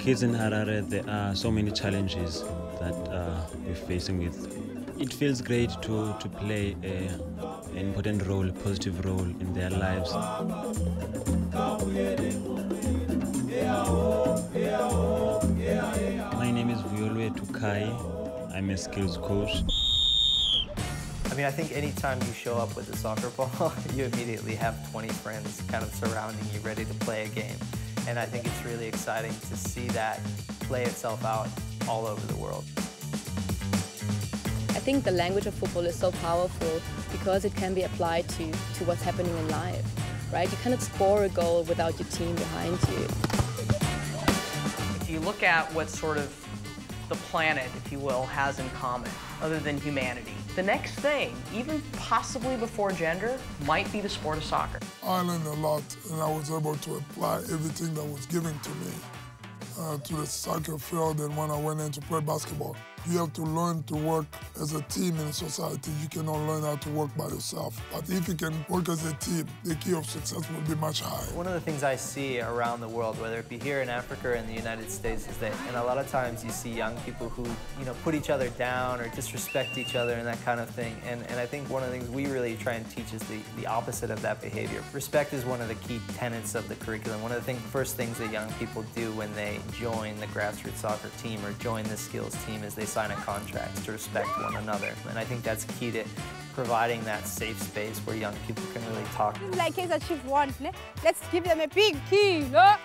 kids in Harare, there are so many challenges that we're facing with. It feels great to play an important role, a positive role in their lives. My name is Violwe Tukai. I'm a skills coach. I mean, I think anytime you show up with a soccer ball, you immediately have 20 friends kind of surrounding you, ready to play a game. And I think it's really exciting to see that play itself out all over the world. I think the language of football is so powerful because it can be applied to what's happening in life, right? You cannot score a goal without your team behind you. If you look at what sort of the planet, if you will, has in common, other than humanity, the next thing, even possibly before gender, might be the sport of soccer. I learned a lot, and I was able to apply everything that was given to me to the soccer field. And when I went in to play basketball, you have to learn to work as a team in society. You cannot learn how to work by yourself. But if you can work as a team, the key of success will be much higher. One of the things I see around the world, whether it be here in Africa or in the United States, is that, and a lot of times you see young people who, put each other down or disrespect each other and that kind of thing. And I think one of the things we really try and teach is the opposite of that behavior. Respect is one of the key tenets of the curriculum. One of the first things that young people do when they join the grassroots soccer team or join the skills team is they sign a contract to respect one another. And I think that's key to providing that safe space where young people can really talk. Like Kaiser Chiefs won, let's give them a big key, no?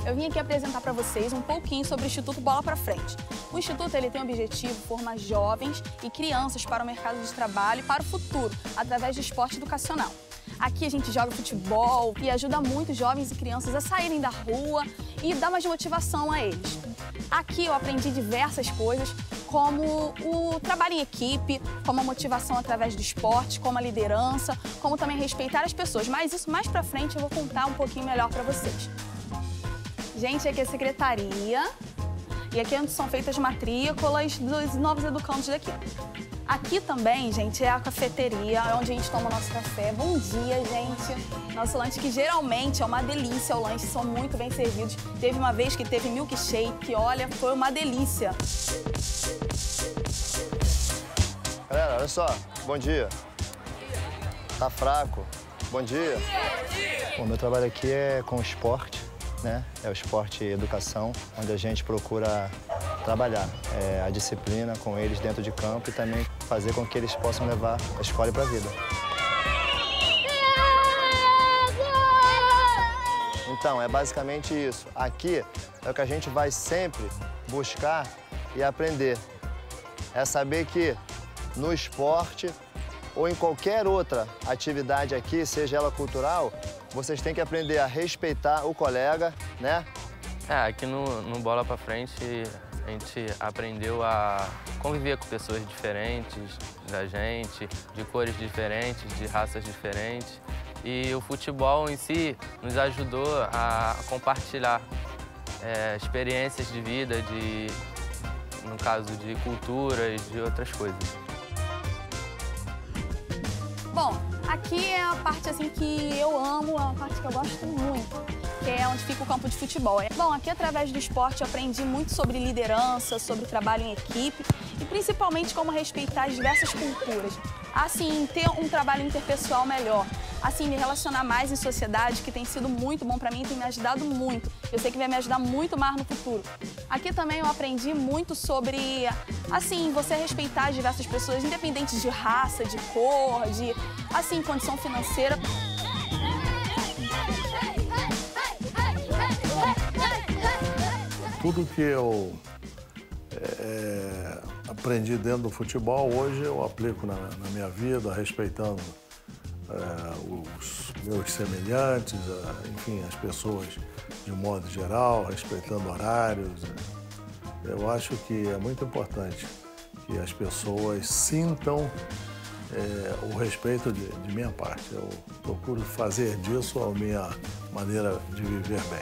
Eu vim aqui apresentar para vocês um pouquinho sobre o Instituto Bola para Frente. O Instituto tem o objetivo de formar jovens e crianças para o mercado de trabalho e para o futuro, através do esporte educacional. Aqui a gente joga futebol e ajuda muito jovens e crianças a saírem da rua e dar mais motivação a eles. Aqui eu aprendi diversas coisas, como o trabalho em equipe, como a motivação através do esporte, como a liderança, como também respeitar as pessoas. Mas isso mais pra frente eu vou contar um pouquinho melhor para vocês. Gente, aqui é a secretaria e aqui é onde são feitas matrículas dos novos educandos daqui. Aqui também, gente, é a cafeteria, é onde a gente toma o nosso café. Bom dia, gente. Nosso lanche, que geralmente é uma delícia, o lanche são muito bem servidos. Teve uma vez que teve milkshake, olha, foi uma delícia. Galera, olha só, bom dia. Tá fraco? Bom dia. O meu trabalho aqui é com esporte, né? É o esporte e educação, onde a gente procura trabalhar a disciplina com eles dentro de campo e também fazer com que eles possam levar a escola para a vida. Então, é basicamente isso. Aqui é o que a gente vai sempre buscar e aprender. É saber que no esporte ou em qualquer outra atividade aqui, seja ela cultural, vocês têm que aprender a respeitar o colega, né? Aqui no Bola Pra Frente, a gente aprendeu a conviver com pessoas diferentes da gente, de cores diferentes, de raças diferentes. E o futebol em si nos ajudou a compartilhar experiências de vida, no caso de culturas, de outras coisas. Bom, aqui é a parte assim que eu amo, é uma parte que eu gosto muito, que é onde fica o campo de futebol. Bom, aqui através do esporte eu aprendi muito sobre liderança, sobre trabalho em equipe e principalmente como respeitar as diversas culturas. Assim, ter um trabalho interpessoal melhor, assim, me relacionar mais em sociedade, que tem sido muito bom para mim e tem me ajudado muito. Eu sei que vai me ajudar muito mais no futuro. Aqui também eu aprendi muito sobre, assim, você respeitar as diversas pessoas, independente de raça, de cor, de, assim, condição financeira. Tudo que eu aprendi dentro do futebol, hoje eu aplico na minha vida, respeitando os meus semelhantes, enfim, as pessoas de modo geral, respeitando horários, Eu acho que é muito importante que as pessoas sintam o respeito de minha parte. Eu procuro fazer disso a minha maneira de viver bem.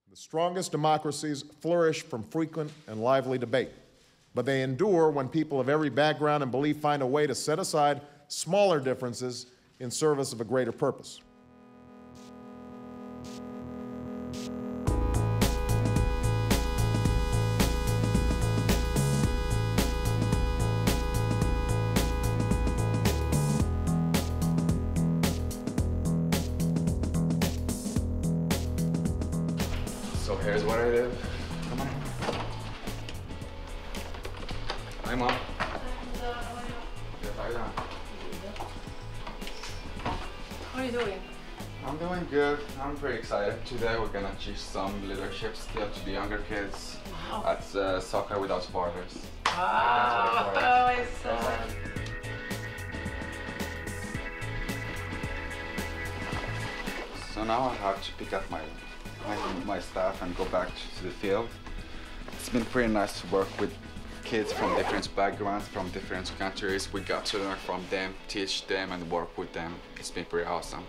The strongest democracies flourish from frequent and lively debate, but they endure when people of every background and belief find a way to set aside smaller differences in service of a greater purpose. So here's where I live. Come on. Hi, Mom. How are you doing? I'm doing good. I'm pretty excited. Today we're gonna teach some leadership skill to the younger kids at Soccer Without Borders. Oh, I saw it. So now I have to pick up my staff and go back to the field. It's been pretty nice to work with kids from different backgrounds, from different countries. We got to learn from them, teach them, and work with them. It's been pretty awesome.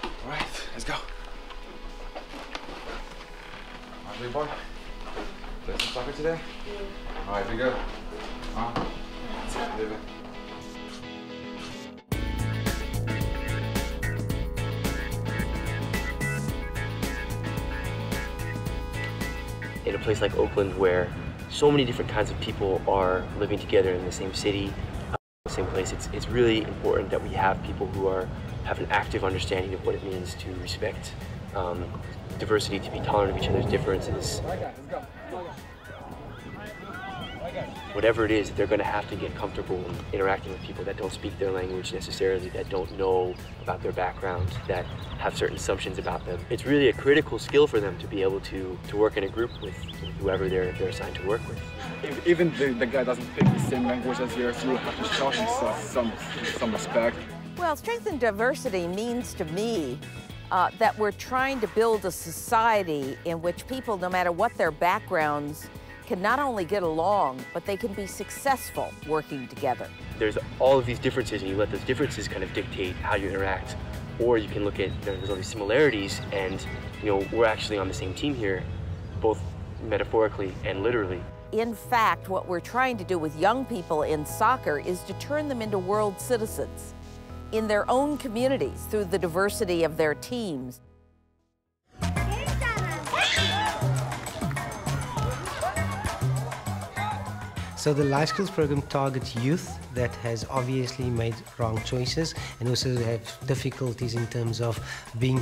All right, let's go. How's your boy? Play some soccer today? Yeah. All right, be good. Leave it. In a place like Oakland where so many different kinds of people are living together in the same city, the same place, it's really important that we have people who have an active understanding of what it means to respect diversity, to be tolerant of each other's differences. Whatever it is, they're going to have to get comfortable interacting with people that don't speak their language necessarily, that don't know about their background, that have certain assumptions about them. It's really a critical skill for them to be able to work in a group with whoever they're assigned to work with. Even the guy doesn't speak the same language as yours, you have to show him some respect. Well, strength and diversity means to me that we're trying to build a society in which people, no matter what their backgrounds, can not only get along, but they can be successful working together. There's all of these differences, and you let those differences kind of dictate how you interact. Or you can look at, there's all these similarities, and we're actually on the same team here, both metaphorically and literally. In fact, what we're trying to do with young people in soccer is to turn them into world citizens in their own communities through the diversity of their teams. So the life skills program targets youth that has obviously made wrong choices and also have difficulties in terms of being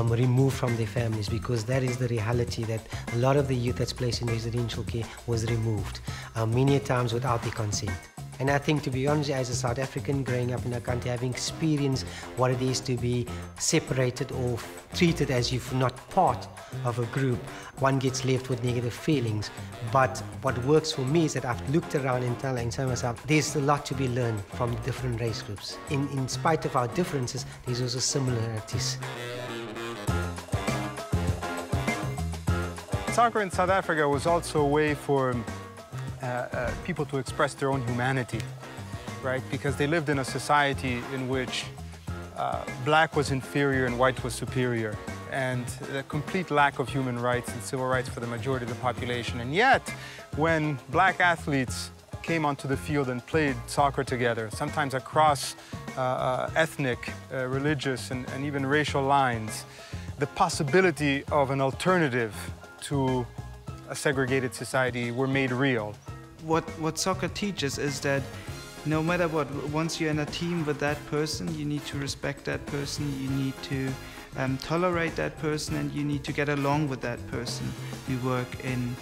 removed from their families, because that is the reality, that a lot of the youth that's placed in residential care was removed, many times without their consent. And I think, to be honest, as a South African growing up in a country, having experienced what it is to be separated or treated as if not part of a group, one gets left with negative feelings. But what works for me is that I've looked around and telling myself, there's a lot to be learned from different race groups. In spite of our differences, there's also similarities. Soccer in South Africa was also a way for people to express their own humanity, right? Because they lived in a society in which black was inferior and white was superior, and a complete lack of human rights and civil rights for the majority of the population. And yet, when black athletes came onto the field and played soccer together, sometimes across ethnic, religious, and even racial lines, the possibility of an alternative to a segregated society were made real. What soccer teaches is that no matter what, once you're in a team with that person, you need to respect that person, you need to tolerate that person, and you need to get along with that person. We work in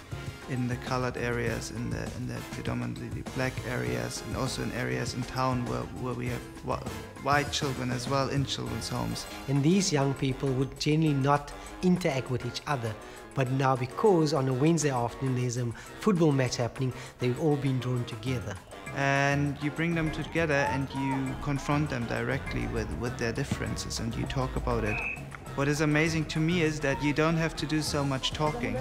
the colored areas, in the predominantly black areas, and also in areas in town where we have white children as well in children's homes. And these young people would generally not interact with each other. But now, because on a Wednesday afternoon there's a football match happening, they've all been drawn together. and you bring them together and you confront them directly with their differences and you talk about it. What is amazing to me is that you don't have to do so much talking.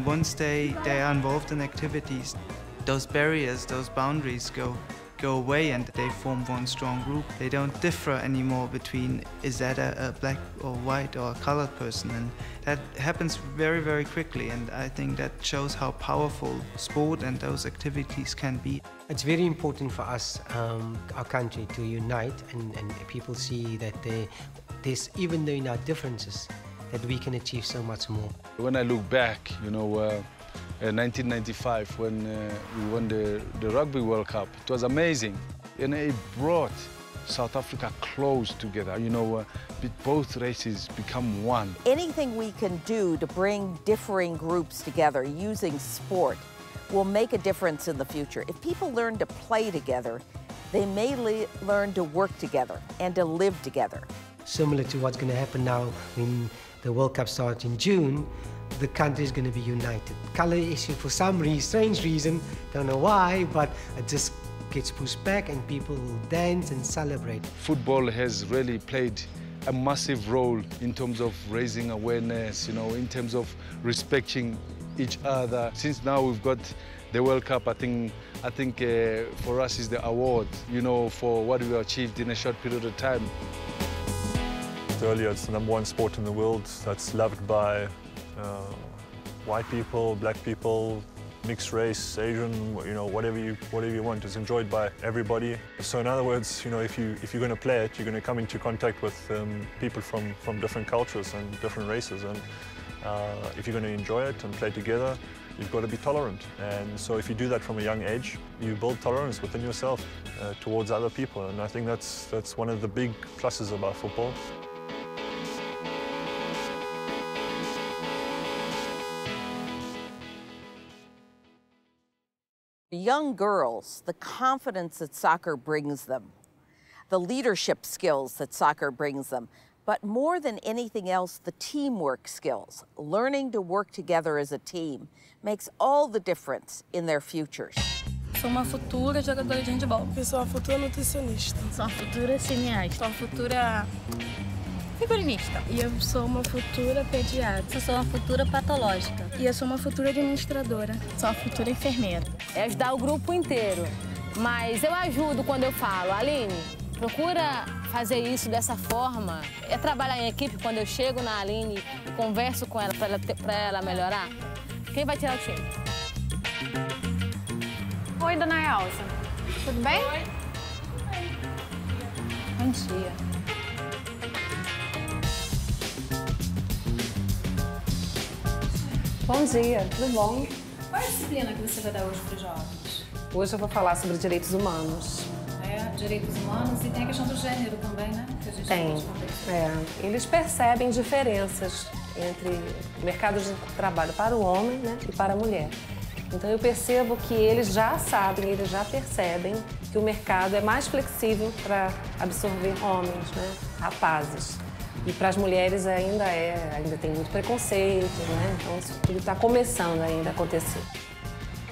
Once they are involved in activities, those barriers, those boundaries go away and they form one strong group. They don't differ anymore between is that a black or white or a colored person, and that happens very, very quickly, and I think that shows how powerful sport and those activities can be. It's very important for us, our country, to unite and people see that there's, even though in our differences, that we can achieve so much more. When I look back, you know, 1995 when we won the Rugby World Cup. It was amazing, and it brought South Africa close together. You know, both races become one. Anything we can do to bring differing groups together using sport will make a difference in the future. If people learn to play together, they may learn to work together and to live together. Similar to what's going to happen now when the World Cup starts in June, the country is going to be united. Color issue, for some strange reason, don't know why, but it just gets pushed back and people will dance and celebrate. Football has really played a massive role in terms of raising awareness, you know, in terms of respecting each other. Since now we've got the World Cup, I think for us is the award, you know, for what we achieved in a short period of time. Earlier, it's the #1 sport in the world that's loved by white people, black people, mixed race, Asian, you know, whatever you want. It's enjoyed by everybody. So in other words, you know, if you're going to play it, you're going to come into contact with people from different cultures and different races. And if you're going to enjoy it and play together, you've got to be tolerant. And so if you do that from a young age, you build tolerance within yourself towards other people. And I think that's one of the big pluses about football. Young girls, the confidence that soccer brings them, the leadership skills that soccer brings them, but more than anything else, the teamwork skills. Learning to work together as a team makes all the difference in their futures. Sou uma futura jogadora de handebol. Eu sou uma futura nutricionista. Sou uma futura cineasta. Sou uma futura figurinista. E eu sou uma futura pediatra. Eu sou uma futura patológica. E eu sou uma futura administradora. Sou uma futura enfermeira. É ajudar o grupo inteiro. Mas eu ajudo quando eu falo, Aline, procura fazer isso dessa forma. É trabalhar em equipe. Quando eu chego na Aline e converso com ela para ela melhorar, quem vai tirar o time? Oi, dona Elsa. Tudo bem? Oi. Bom dia. Bom dia, tudo bom? Qual é a disciplina que você vai dar hoje para os jovens? Hoje eu vou falar sobre direitos humanos. Direitos humanos e tem a questão do gênero também, né? Que a gente Tem. Eles percebem diferenças entre o mercado de trabalho para o homem, né, e para a mulher. Então eu percebo que eles já sabem, eles já percebem que o mercado é mais flexível para absorver homens, né, rapazes. E para as mulheres ainda tem muito preconceito, né? Então isso tudo está começando ainda a acontecer.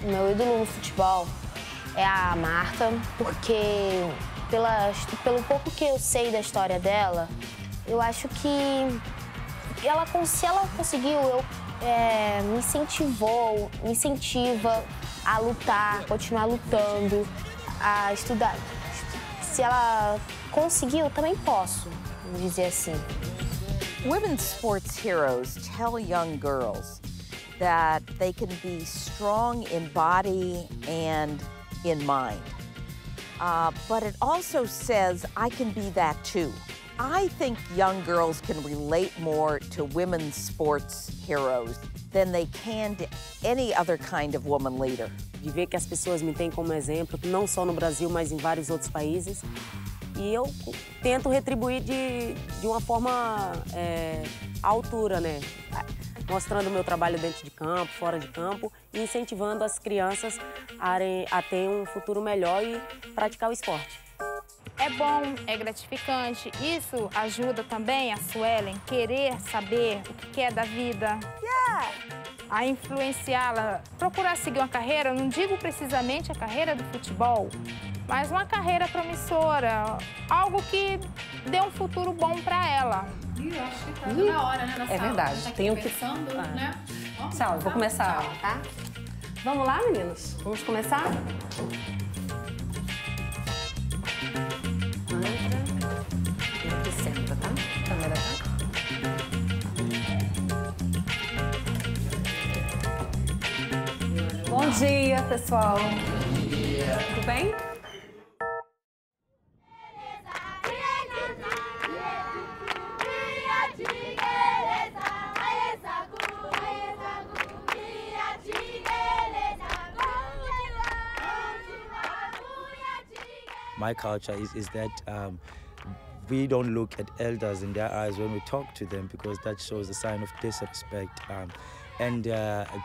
O meu ídolo no futebol é a Marta, porque pelo pouco que eu sei da história dela, eu acho que se ela conseguiu, me incentiva a lutar, continuar lutando, a estudar. Se ela conseguiu, eu também posso, vamos dizer assim. Women's sports heroes tell young girls that they can be strong in body and in mind. But it also says, I can be that too. I think young girls can relate more to women's sports heroes than they can to any other kind of woman leader. De ver que as pessoas me têm como exemplo, não só no Brasil, mas em vários outros países. E eu tento retribuir de uma forma à altura, né? Mostrando o meu trabalho dentro de campo, fora de campo, e incentivando as crianças a ter um futuro melhor e praticar o esporte. É bom, é gratificante. Isso ajuda também a Suelen querer saber o que é da vida. Yeah! a influenciá-la, procurar seguir uma carreira, não digo precisamente a carreira do futebol, mas uma carreira promissora, algo que dê um futuro bom para ela. Eu acho que tá na hora, né, na sala? É verdade. Tá Tenho pensando, né? Sal, vou começar, tá? Vamos lá, meninos? Vamos começar? Entra e senta, tá? Câmera, tá? Bom dia, pessoal. Bom dia. Tudo bem? My culture is that we don't look at elders in their eyes when we talk to them, because that shows a sign of disrespect. And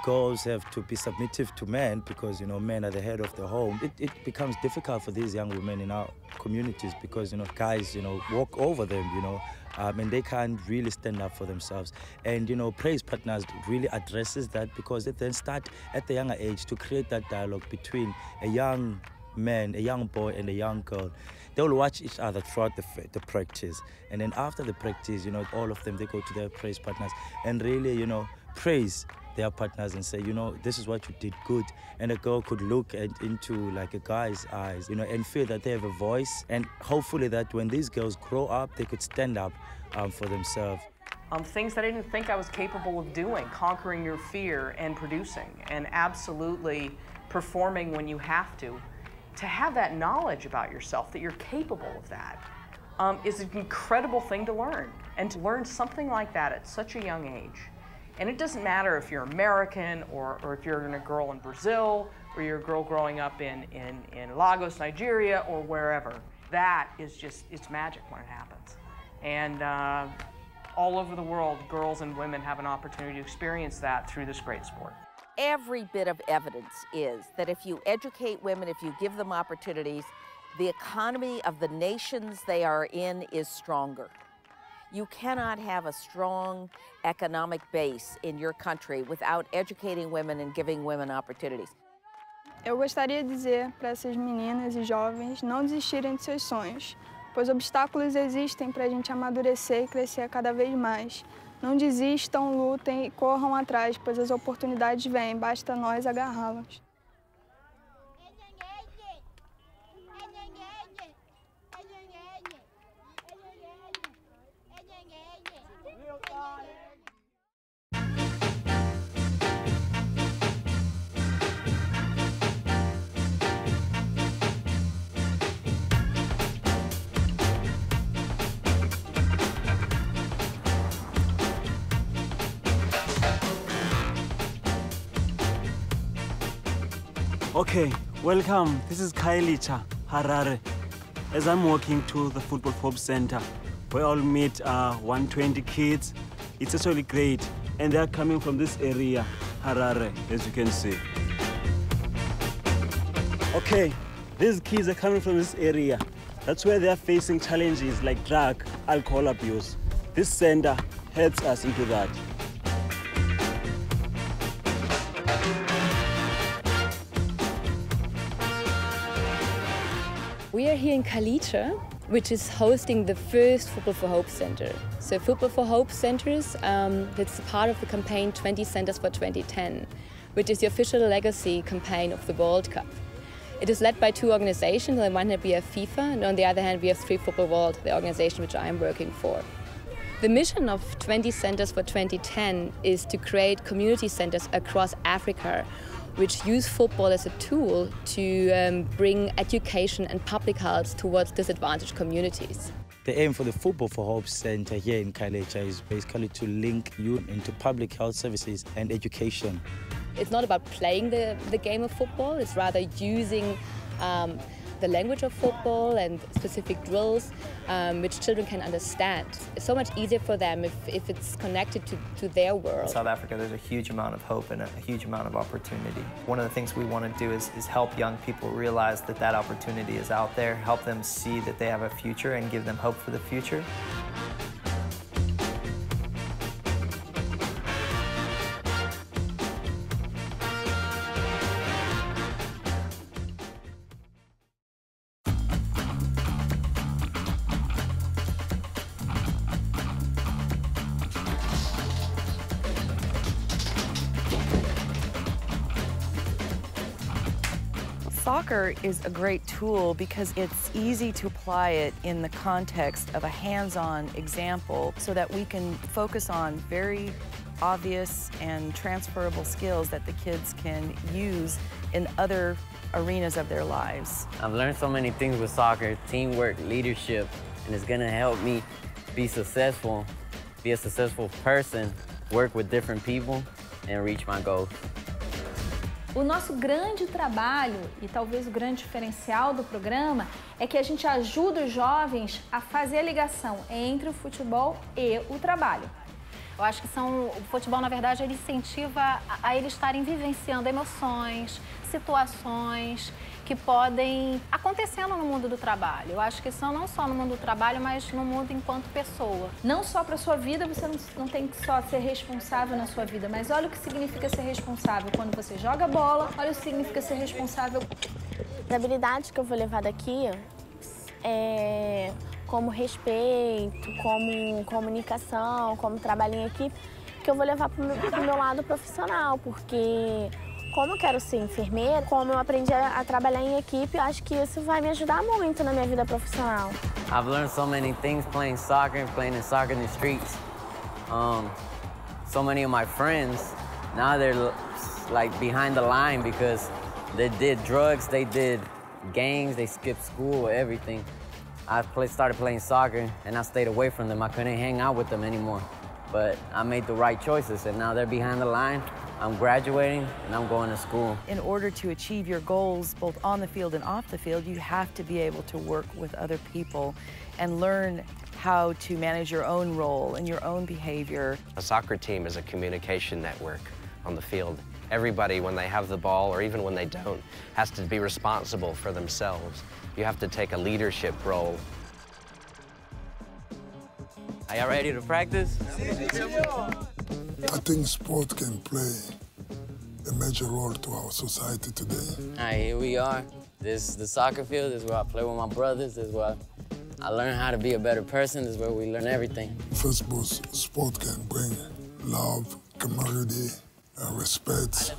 girls have to be submissive to men because, you know, men are the head of the home. It becomes difficult for these young women in our communities because, you know, guys, you know, walk over them, you know, and they can't really stand up for themselves. And, you know, Praise Partners really addresses that because it then start at the younger age to create that dialogue between a young man, a young boy and a young girl. They'll watch each other throughout the practice. And then after the practice, you know, all of them, they go to their Praise Partners and really, you know, praise their partners and say, you know, this is what you did good. And a girl could look into like a guy's eyes, you know, and feel that they have a voice. And hopefully that when these girls grow up, they could stand up for themselves. Things that I didn't think I was capable of doing, conquering your fear and producing, and absolutely performing when you have to. To have that knowledge about yourself, that you're capable of that, is an incredible thing to learn. And to learn something like that at such a young age. And it doesn't matter if you're American or if you're a girl in Brazil or you're a girl growing up in Lagos, Nigeria, or wherever. That is just, it's magic when it happens. And all over the world, girls and women have an opportunity to experience that through this great sport. Every bit of evidence is that if you educate women, if you give them opportunities, the economy of the nations they are in is stronger. You cannot have a strong economic base in your country without educating women and giving women opportunities. Eu gostaria de dizer para essas meninas e jovens não desistirem de seus sonhos, pois obstáculos existem para a gente amadurecer e crescer cada vez mais. Não desistam, lutem e corram atrás, pois as oportunidades vêm, basta nós agarrá-las. Okay, welcome. This is Kailicha, Harare. As I'm walking to the Football for Hope Center, we all meet 120 kids. It's actually great. And they're coming from this area, Harare, as you can see. Okay, these kids are coming from this area. That's where they're facing challenges like drug, alcohol abuse. This center helps us into that. We are here in Kalicha, which is hosting the first Football for Hope Center. So Football for Hope Centers, that's part of the campaign 20 Centers for 2010, which is the official legacy campaign of the World Cup. It is led by two organizations. On the one hand we have FIFA, and on the other hand we have Free Football World, the organization which I am working for. The mission of 20 Centers for 2010 is to create community centers across Africa which use football as a tool to bring education and public health towards disadvantaged communities. The aim for the Football for Hope Center here in Kailicha is basically to link youth into public health services and education. It's not about playing the game of football, it's rather using the language of football and specific drills which children can understand. It's so much easier for them if it's connected to their world. In South Africa, there's a huge amount of hope and a huge amount of opportunity. One of the things we want to do is help young people realize that that opportunity is out there, help them see that they have a future and give them hope for the future. Soccer is a great tool because it's easy to apply it in the context of a hands-on example so that we can focus on very obvious and transferable skills that the kids can use in other arenas of their lives. I've learned so many things with soccer, teamwork, leadership, and it's gonna help me be successful, be a successful person, work with different people, and reach my goals. O nosso grande trabalho, e talvez o grande diferencial do programa, é que a gente ajuda os jovens a fazer a ligação entre o futebol e o trabalho. Eu acho que o futebol, na verdade, ele incentiva a eles estarem vivenciando emoções, situações que podem acontecendo no mundo do trabalho. Eu acho que são não só no mundo do trabalho, mas no mundo enquanto pessoa. Não só para a sua vida, você não tem que só ser responsável na sua vida, mas olha o que significa ser responsável quando você joga bola, olha o que significa ser responsável. As habilidades que eu vou levar daqui é como respeito, como comunicação, como trabalho em equipe, que eu vou levar para o meu lado profissional, porque como eu quero ser enfermeira, como eu aprendi a trabalhar em equipe, acho que isso vai me ajudar muito na minha vida profissional. I've learned so many things playing in soccer in the streets. So many of my friends, now they're like behind the line because they did drugs, they did gangs, they skipped school, everything. I started playing soccer and I stayed away from them. I couldn't hang out with them anymore. But I made the right choices and now they're behind the line. I'm graduating and I'm going to school. In order to achieve your goals, both on the field and off the field, you have to be able to work with other people and learn how to manage your own role and your own behavior. A soccer team is a communication network on the field. Everybody, when they have the ball, or even when they don't, has to be responsible for themselves. You have to take a leadership role. Are y'all ready to practice? I think sport can play a major role to our society today. All right, here we are. This is the soccer field. This is where I play with my brothers. This is where I learn how to be a better person. This is where we learn everything. First of all, sport can bring love, camaraderie, and respect.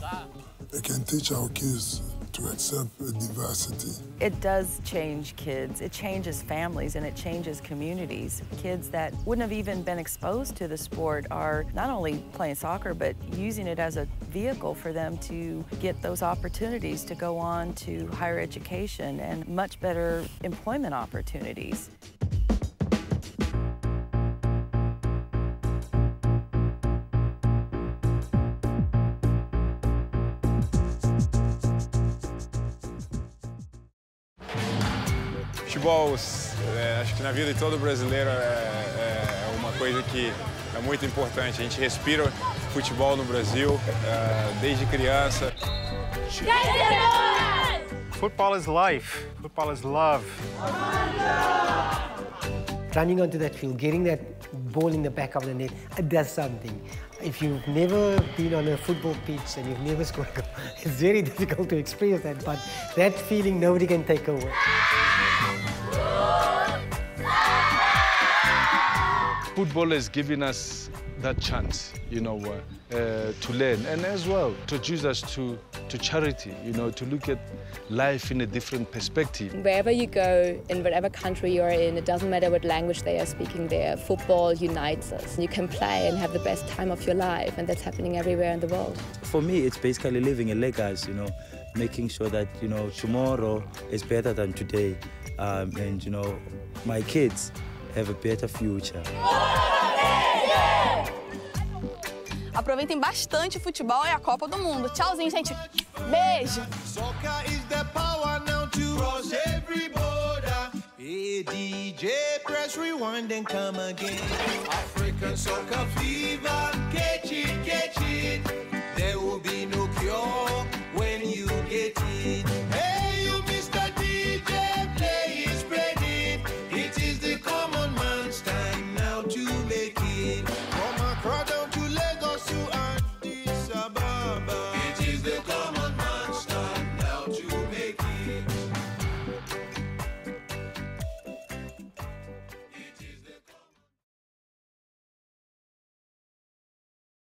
It can teach our kids to accept diversity. It does change kids. It changes families and it changes communities. Kids that wouldn't have even been exposed to the sport are not only playing soccer, but using it as a vehicle for them to get those opportunities to go on to higher education and much better employment opportunities. Futebol, acho que na vida de todo brasileiro é uma coisa que é muito importante. A gente respira futebol no Brasil desde criança. Football is life. Football is love. Running onto that field, getting that ball in the back of the net, it does something. If you've never been on a football pitch and you've never scored a goal, it's very difficult to express that, but that feeling nobody can take away. Football has given us that chance, you know, to learn and as well to introduce us to charity, you know, to look at life in a different perspective. Wherever you go, in whatever country you're in, it doesn't matter what language they are speaking there, football unites us. You can play and have the best time of your life, and that's happening everywhere in the world. For me, it's basically living a legacy, you know, making sure that, you know, tomorrow is better than today, and, you know, my kids have a better future. Aproveitem bastante o futebol e a Copa do Mundo. Tchauzinho, gente. Beijo. Soccer is the power now to cross every border. Hey, DJ, press rewind and come again. African soccer fever, catch it, catch it.